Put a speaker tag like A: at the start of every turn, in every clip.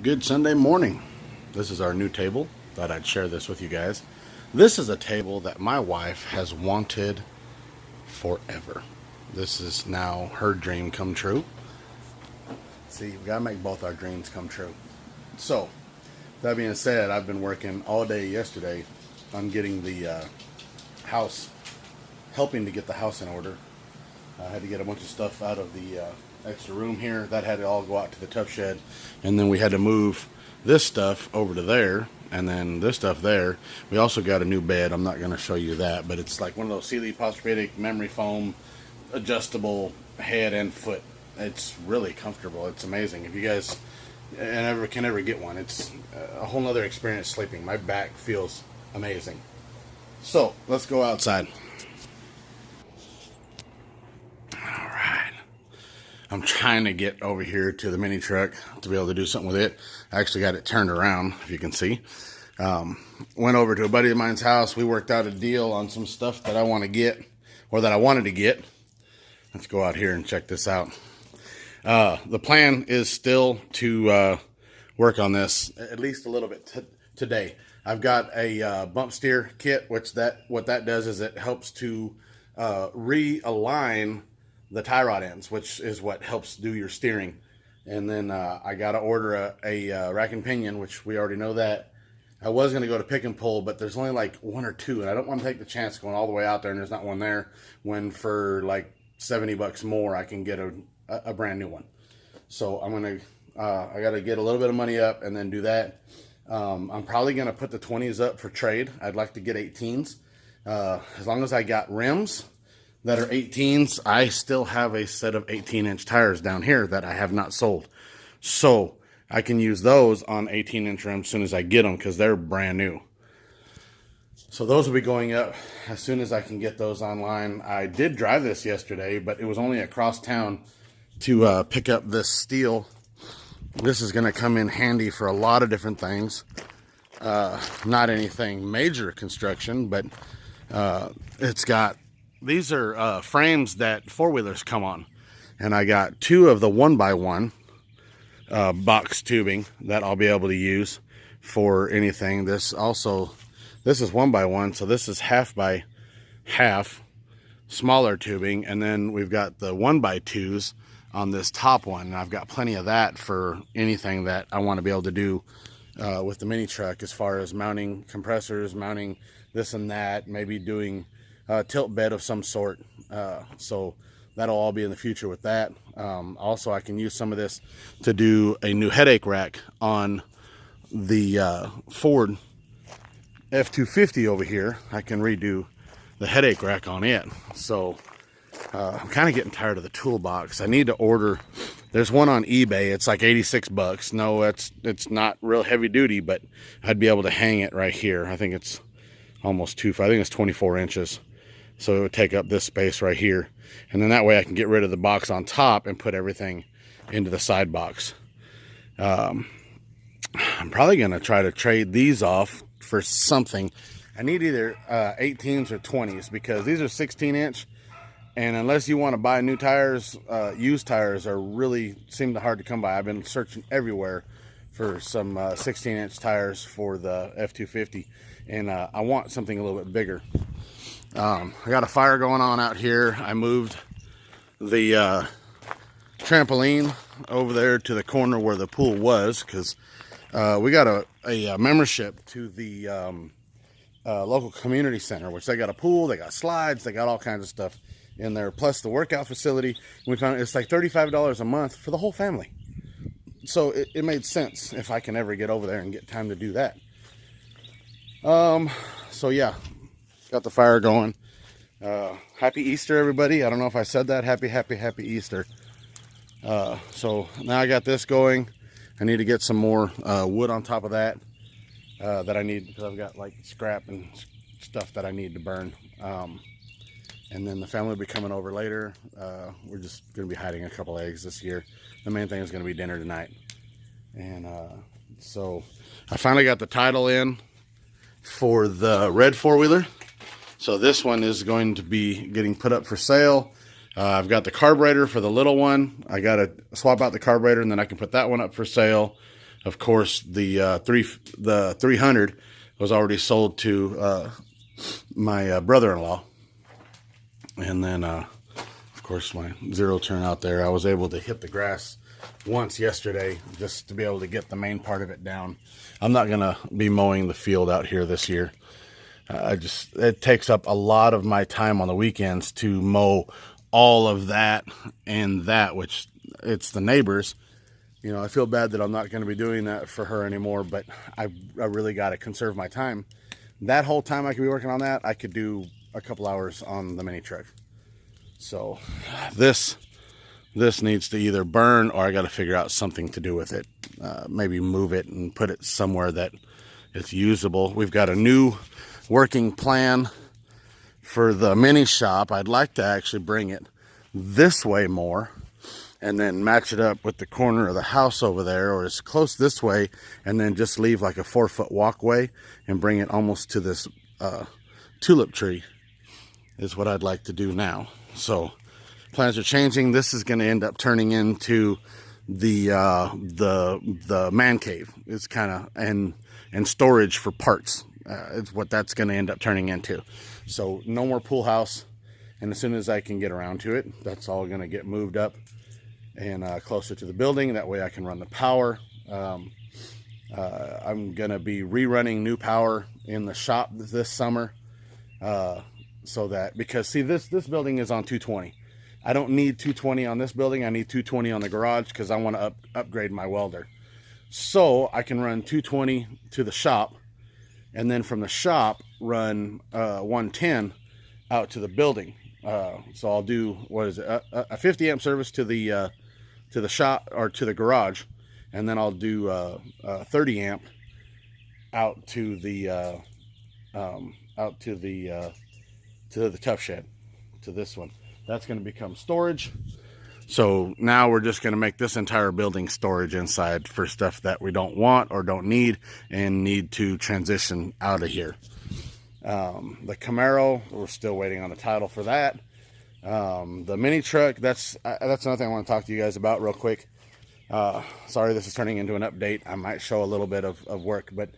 A: Good Sunday morning. This is our new table. Thought I'd share this with you guys. This is a table that my wife has wanted forever. This is now her dream come true. See, we gotta make both our dreams come true. So, that being said, I've been working all day yesterday on getting the house, helping to get the house in order. I had to get a bunch of stuff out of the extra room here. That had to all go out to the tough shed. And then we had to move this stuff over to there. And then this stuff there. We also got a new bed. I'm not going to show you that. But it's like one of those Sealy Posturepedic memory foam adjustable head and foot. It's really comfortable. It's amazing. If you guys can ever get one, it's a whole nother experience sleeping. My back feels amazing. So, let's go outside. I'm trying to get over here to the mini truck to be able to do something with it. I actually got it turned around, if you can see. Went over to a buddy of mine's house. We worked out a deal on some stuff that I want to get, or that I wanted to get. Let's go out here and check this out. The plan is still to work on this at least a little bit today. I've got a bump steer kit, which what that does is it helps to realign the tie rod ends, which is what helps do your steering. And then I got to order a rack and pinion, which we already know that. I was going to go to pick and pull, but there's only like one or two, and I don't want to take the chance going all the way out there and there's not one there, when for like $70 more I can get a brand new one. So I'm going to I got to get a little bit of money up and then do that. I'm probably going to put the 20s up for trade. I'd like to get 18s. As long as I got rims that are 18s, I still have a set of 18-inch tires down here that I have not sold. So I can use those on 18-inch rims as soon as I get them, because they're brand new. So those will be going up as soon as I can get those online. I did drive this yesterday, but it was only across town to pick up this steel. This is going to come in handy for a lot of different things. Not anything major construction, but it's got... These are frames that four-wheelers come on. And I got two of the 1x1 box tubing that I'll be able to use for anything. This is 1x1, so this is half by half smaller tubing. And then we've got the 1x2s on this top one. And I've got plenty of that for anything that I want to be able to do with the mini truck, as far as mounting compressors, mounting this and that, maybe doing tilt bed of some sort. So that'll all be in the future with that. Also, I can use some of this to do a new headache rack on the Ford F-250 over here. I can redo the headache rack on it. So I'm kind of getting tired of the toolbox. I need to order. There's one on eBay. It's like $86. No, it's not real heavy duty, but I'd be able to hang it right here. I think it's almost I think it's 24 inches. So it would take up this space right here. And then that way I can get rid of the box on top and put everything into the side box. I'm probably going to try to trade these off for something. I need either 18s or 20s, because these are 16-inch. And unless you want to buy new tires, used tires seem hard to come by. I've been searching everywhere for some 16-inch tires for the F-250. And I want something a little bit bigger. I got a fire going on out here. I moved the trampoline over there to the corner where the pool was, because we got a membership to the local community center, which they got a pool, they got slides, they got all kinds of stuff in there, plus the workout facility. We found it's like $35 a month for the whole family. So it made sense if I can ever get over there and get time to do that. So yeah. Got the fire going. Happy Easter, everybody. I don't know if I said that. Happy Easter. So now I got this going. I need to get some more wood on top of that that I need, because I've got like scrap and stuff that I need to burn. And then the family will be coming over later. We're just going to be hiding a couple eggs this year. The main thing is going to be dinner tonight. And so I finally got the title in for the red four-wheeler. So this one is going to be getting put up for sale. I've got the carburetor for the little one. I got to swap out the carburetor, and then I can put that one up for sale. Of course, the 300 was already sold to my brother-in-law. And then, of course, my zero turn out there. I was able to hit the grass once yesterday just to be able to get the main part of it down. I'm not going to be mowing the field out here this year. It takes up a lot of my time on the weekends to mow all of that and that, which it's the neighbors. You know, I feel bad that I'm not going to be doing that for her anymore, but I really got to conserve my time. That whole time I could be working on that, I could do a couple hours on the mini truck. So this needs to either burn, or I got to figure out something to do with it. Maybe move it and put it somewhere that it's usable. We've got a new working plan for the mini shop. I'd like to actually bring it this way more and then match it up with the corner of the house over there, or as close this way, and then just leave like a 4-foot walkway and bring it almost to this tulip tree is what I'd like to do now. So plans are changing. This is going to end up turning into the man cave. It's kind of and storage for parts. It's what that's going to end up turning into. So no more pool house, and as soon as I can get around to it, that's all going to get moved up and closer to the building. That way I can run the power. I'm going to be rerunning new power in the shop this summer, so that, because see, this building is on 220. I don't need 220 on this building. I need 220 on the garage because I want to upgrade my welder. So I can run 220 to the shop, and then from the shop run 110 out to the building. So I'll do, what is it, a 50 amp service to the shop, or to the garage, and then I'll do 30 amp out to the tough shed, to this one. That's going to become storage. So now we're just going to make this entire building storage inside for stuff that we don't want or don't need and need to transition out of here. The Camaro, we're still waiting on the title for that. The mini truck, that's another thing I want to talk to you guys about real quick. Sorry, this is turning into an update. I might show a little bit of work, but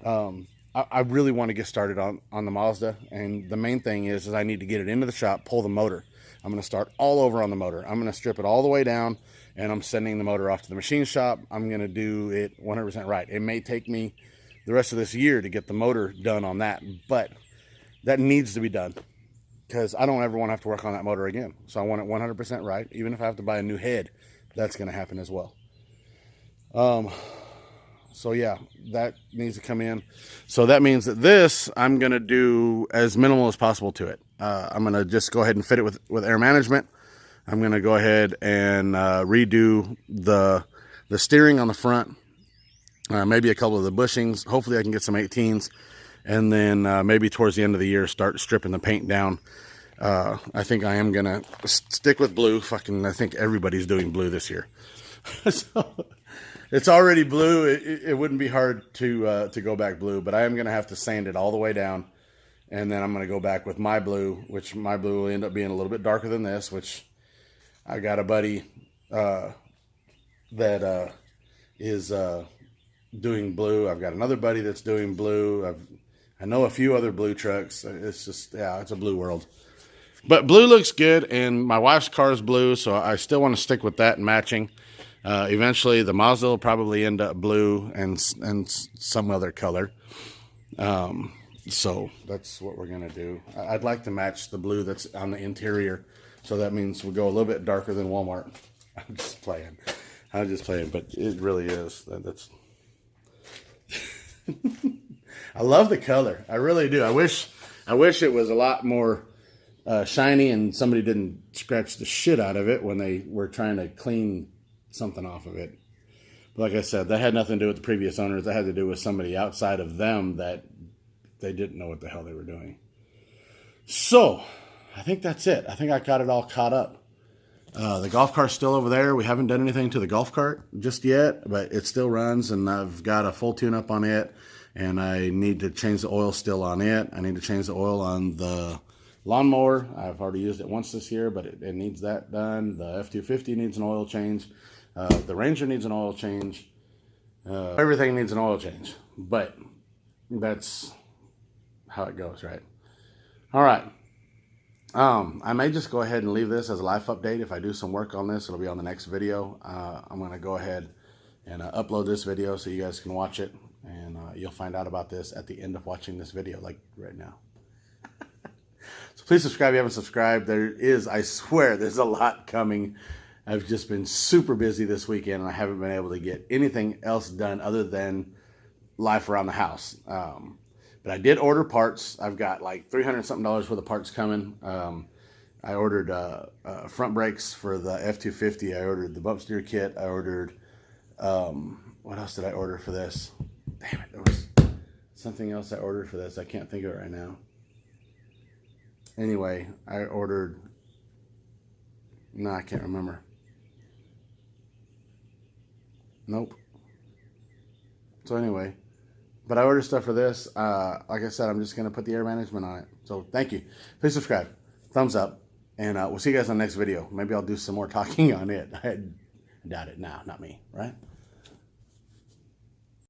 A: I really want to get started on the Mazda, and the main thing is I need to get it into the shop, pull the motor. I'm going to start all over on the motor. I'm going to strip it all the way down, and I'm sending the motor off to the machine shop. I'm going to do it 100% right. It may take me the rest of this year to get the motor done on that, but that needs to be done because I don't ever want to have to work on that motor again. So I want it 100% right. Even if I have to buy a new head, that's going to happen as well. So yeah, that needs to come in. So that means that this, I'm going to do as minimal as possible to it. I'm going to just go ahead and fit it with air management. I'm going to go ahead and redo the steering on the front. Maybe a couple of the bushings. Hopefully I can get some 18s. And then maybe towards the end of the year, start stripping the paint down. I think I am going to stick with blue. I think everybody's doing blue this year. So it's already blue. It wouldn't be hard to go back blue, but I am going to have to sand it all the way down. And then I'm going to go back with my blue, which my blue will end up being a little bit darker than this, which I got a buddy that is doing blue. I've got another buddy that's doing blue. I know a few other blue trucks. It's just, yeah, it's a blue world. But blue looks good, and my wife's car is blue, so I still want to stick with that and matching. Eventually, the Mazda will probably end up blue and some other color. So that's what we're going to do. I'd like to match the blue that's on the interior, so that means we'll go a little bit darker than Walmart. I'm just playing, but it really is. That's I love the color. I really do. I wish it was a lot more shiny and somebody didn't scratch the shit out of it when they were trying to clean something off of it. But like I said, that had nothing to do with the previous owners. That had to do with somebody outside of them that they didn't know what the hell they were doing. So I think that's it. I think I got it all caught up. The golf cart's still over there. We haven't done anything to the golf cart just yet, but it still runs, and I've got a full tune-up on it, and I need to change the oil still on it. I need to change the oil on the lawnmower. I've already used it once this year, but it needs that done. The F-250 needs an oil change. The Ranger needs an oil change. Everything needs an oil change, but that's how it goes, right? All right. I may just go ahead and leave this as a life update. If I do some work on this, it'll be on the next video. I'm going to go ahead and upload this video so you guys can watch it, and you'll find out about this at the end of watching this video, like right now. So please subscribe if you haven't subscribed. There is, I swear, there's a lot coming. I've just been super busy this weekend, and I haven't been able to get anything else done other than life around the house. But I did order parts. I've got like $300-something worth of parts coming. I ordered front brakes for the F-250. I ordered the bump steer kit. I ordered, what else did I order for this? Damn it, there was something else I ordered for this. I can't think of it right now. Anyway, I ordered, no, I can't remember. Nope. So anyway, but I ordered stuff for this. Like I said, I'm just going to put the air management on it. So thank you. Please subscribe. Thumbs up. And we'll see you guys on the next video. Maybe I'll do some more talking on it. I doubt it now. Not me, right?